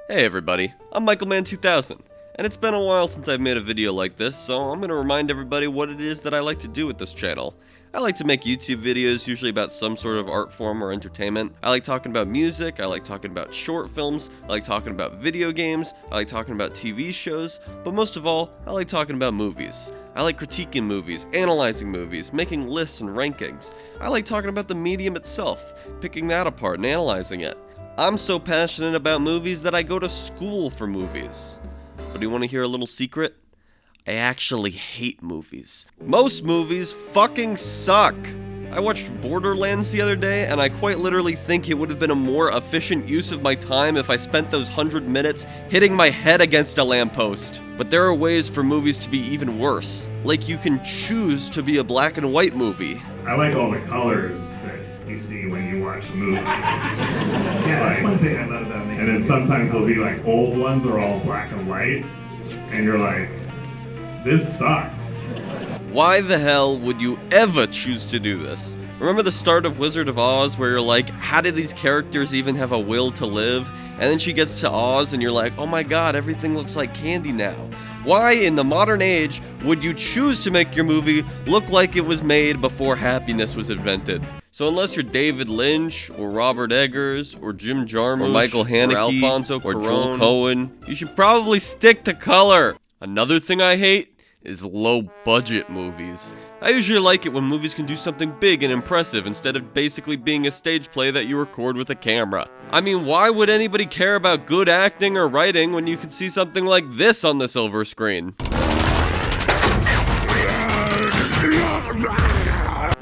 Hey everybody, I'm MichaelMan2000, and it's been a while since I've made a video like this, so I'm going to remind everybody what it is that I like to do with this channel. I like to make YouTube videos, usually about some sort of art form or entertainment. I like talking about music, I like talking about short films, I like talking about video games, I like talking about TV shows, but most of all, I like talking about movies. I like critiquing movies, analyzing movies, making lists and rankings. I like talking about the medium itself, picking that apart and analyzing it. I'm so passionate about movies that I go to school for movies. But do you want to hear a little secret? I actually hate movies. Most movies fucking suck. I watched Borderlands the other day, and I quite literally think it would have been a more efficient use of my time if I spent those 100 minutes hitting my head against a lamppost. But there are ways for movies to be even worse. Like you can choose to be a black and white movie. I like all the colors that you see when you watch a movie. Yeah, that's one thing I love about me. And then sometimes they'll be like old ones are all black and white, and you're like, this sucks. Why the hell would you ever choose to do this? Remember the start of Wizard of Oz where you're like, how did these characters even have a will to live? And then she gets to Oz and you're like, oh my god, everything looks like candy now. Why in the modern age would you choose to make your movie look like it was made before happiness was invented? So unless you're David Lynch, or Robert Eggers, or Jim Jarmusch, or Michael Haneke, or Alfonso Cuarón, or Joel Cohen, you should probably stick to color. Another thing I hate is low-budget movies. I usually like it when movies can do something big and impressive instead of basically being a stage play that you record with a camera. I mean, why would anybody care about good acting or writing when you can see something like this on the silver screen?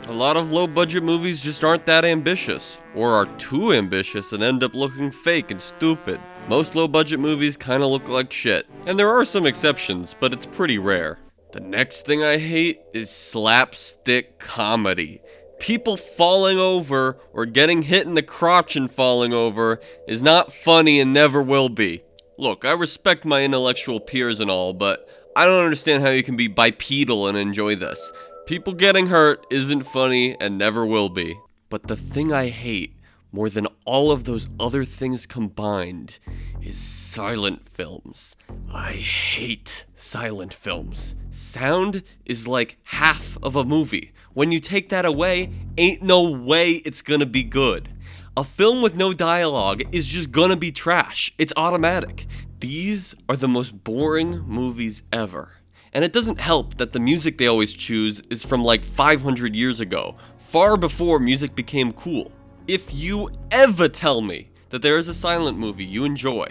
A lot of low-budget movies just aren't that ambitious, or are too ambitious and end up looking fake and stupid. Most low-budget movies kinda look like shit. And there are some exceptions, but it's pretty rare. The next thing I hate is slapstick comedy. People falling over or getting hit in the crotch and falling over is not funny and never will be. Look, I respect my intellectual peers and all, but I don't understand how you can be bipedal and enjoy this. People getting hurt isn't funny and never will be. But the thing I hate more than all of those other things combined is silent films. I hate silent films. Sound is like half of a movie. When you take that away, ain't no way it's gonna be good. A film with no dialogue is just gonna be trash. It's automatic. These are the most boring movies ever. And it doesn't help that the music they always choose is from like 500 years ago, far before music became cool. If you ever tell me that there is a silent movie you enjoy,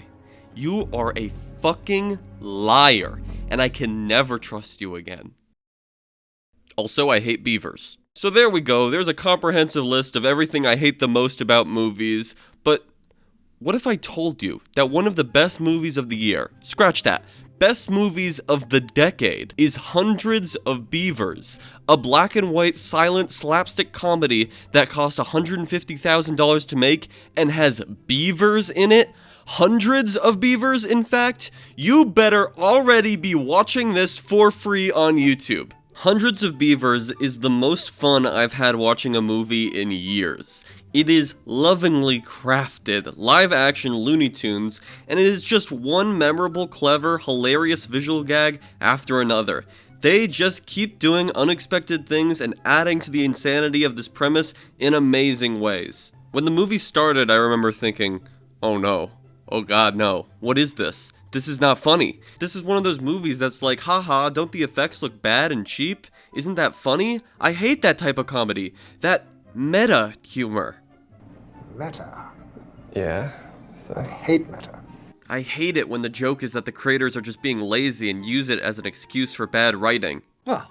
you are a fucking liar, and I can never trust you again. Also, I hate Beavers. So there we go, there's a comprehensive list of everything I hate the most about movies, but what if I told you that one of the best movies of the year, scratch that, best movies of the decade, is Hundreds of Beavers, a black and white silent slapstick comedy that cost $150,000 to make and has beavers in it? Hundreds of beavers, in fact? You better already be watching this for free on YouTube. Hundreds of Beavers is the most fun I've had watching a movie in years. It is lovingly crafted, live-action Looney Tunes, and it is just one memorable, clever, hilarious visual gag after another. They just keep doing unexpected things and adding to the insanity of this premise in amazing ways. When the movie started, I remember thinking, oh no, oh god no, what is this? This is not funny. This is one of those movies that's like, haha, don't the effects look bad and cheap? Isn't that funny? I hate that type of comedy. That meta humor. Meta. Yeah, so I hate meta. I hate it when the joke is that the creators are just being lazy and use it as an excuse for bad writing. well,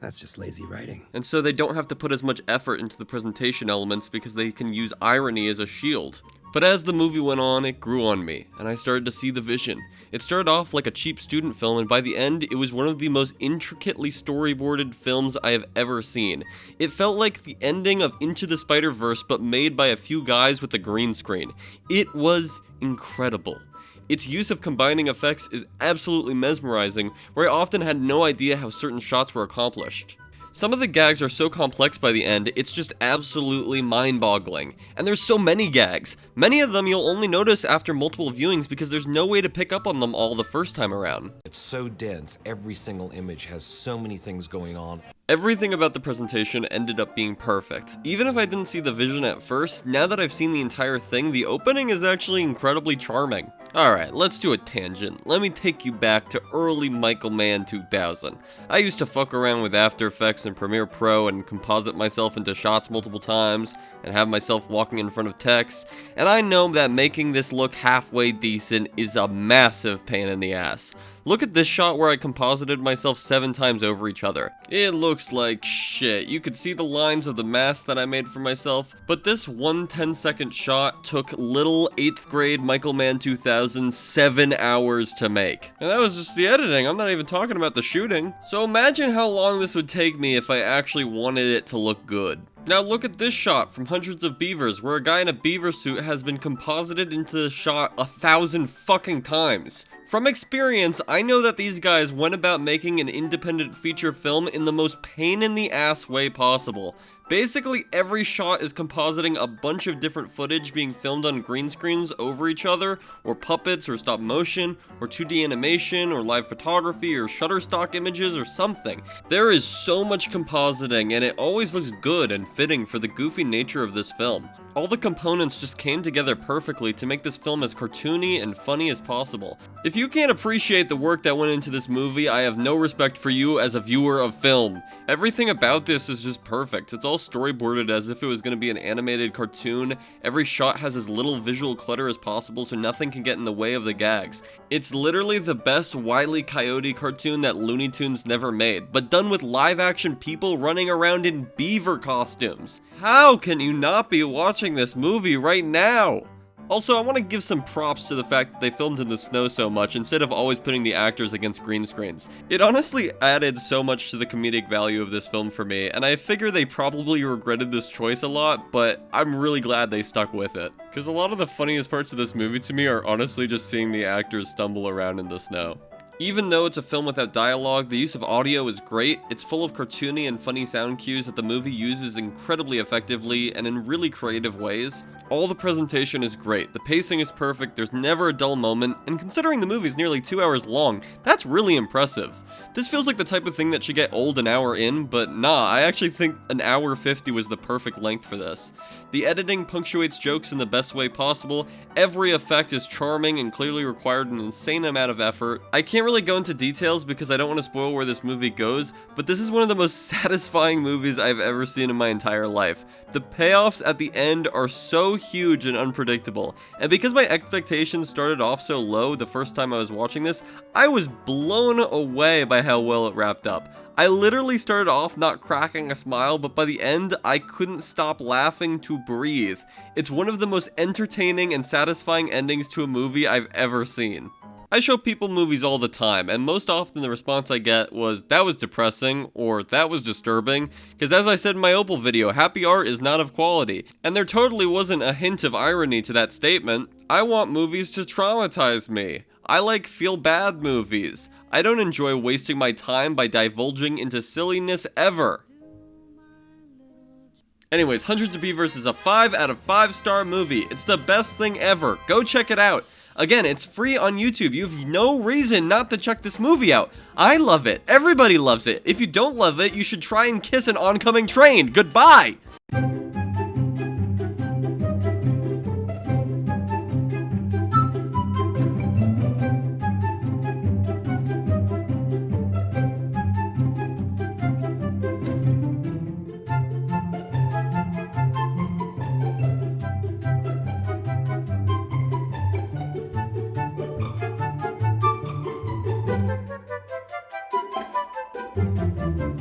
that's just lazy writing. And so they don't have to put as much effort into the presentation elements because they can use irony as a shield. But as the movie went on, it grew on me, and I started to see the vision. It started off like a cheap student film, and by the end, it was one of the most intricately storyboarded films I have ever seen. It felt like the ending of Into the Spider-Verse, but made by a few guys with a green screen. It was incredible. Its use of combining effects is absolutely mesmerizing, where I often had no idea how certain shots were accomplished. Some of the gags are so complex by the end, it's just absolutely mind-boggling. And there's so many gags. Many of them you'll only notice after multiple viewings because there's no way to pick up on them all the first time around. It's so dense, every single image has so many things going on. Everything about the presentation ended up being perfect. Even if I didn't see the vision at first, now that I've seen the entire thing, the opening is actually incredibly charming. Alright, let's do a tangent. Let me take you back to early Michael Mann 2000. I used to fuck around with After Effects and Premiere Pro and composite myself into shots multiple times, and have myself walking in front of text, and I know that making this look halfway decent is a massive pain in the ass. Look at this shot where I composited myself 7 times over each other. It looks like shit. You could see the lines of the mask that I made for myself, but this 1 10-second shot took little 8th grade Michael Mann 2000 7 hours to make. And that was just the editing, I'm not even talking about the shooting. So imagine how long this would take me if I actually wanted it to look good. Now look at this shot from Hundreds of Beavers, where a guy in a beaver suit has been composited into the shot 1,000 fucking times. From experience, I know that these guys went about making an independent feature film in the most pain-in-the-ass way possible. Basically, every shot is compositing a bunch of different footage being filmed on green screens over each other, or puppets, or stop motion, or 2D animation, or live photography, or Shutterstock images, or something. There is so much compositing, and it always looks good and fitting for the goofy nature of this film. All the components just came together perfectly to make this film as cartoony and funny as possible. If you can't appreciate the work that went into this movie, I have no respect for you as a viewer of film. Everything about this is just perfect. It's all storyboarded as if it was going to be an animated cartoon. Every shot has as little visual clutter as possible so nothing can get in the way of the gags. It's literally the best Wile E. Coyote cartoon that Looney Tunes never made, but done with live action people running around in beaver costumes. How can you not be watching this movie right now? Also, I want to give some props to the fact that they filmed in the snow so much instead of always putting the actors against green screens. It honestly added so much to the comedic value of this film for me, and I figure they probably regretted this choice a lot, but I'm really glad they stuck with it. Because a lot of the funniest parts of this movie to me are honestly just seeing the actors stumble around in the snow. Even though it's a film without dialogue, the use of audio is great. It's full of cartoony and funny sound cues that the movie uses incredibly effectively and in really creative ways. All the presentation is great, the pacing is perfect, there's never a dull moment, and considering the movie's nearly 2 hours long, that's really impressive. This feels like the type of thing that should get old an hour in, but nah, I actually think an hour 50 was the perfect length for this. The editing punctuates jokes in the best way possible, every effect is charming and clearly required an insane amount of effort. I can't really go into details because I don't want to spoil where this movie goes, but this is one of the most satisfying movies I've ever seen in my entire life. The payoffs at the end are so huge and unpredictable, and because my expectations started off so low the first time I was watching this, I was blown away by how well it wrapped up. I literally started off not cracking a smile, but by the end, I couldn't stop laughing to breathe. It's one of the most entertaining and satisfying endings to a movie I've ever seen. I show people movies all the time, and most often the response I get was, that was depressing, or that was disturbing, because as I said in my Opal video, happy art is not of quality, and there totally wasn't a hint of irony to that statement. I want movies to traumatize me. I like feel-bad movies. I don't enjoy wasting my time by divulging into silliness ever. Anyways, Hundreds of Beavers is a 5 out of 5-star movie. It's the best thing ever. Go check it out. Again, it's free on YouTube. You have no reason not to check this movie out. I love it. Everybody loves it. If you don't love it, you should try and kiss an oncoming train. Goodbye!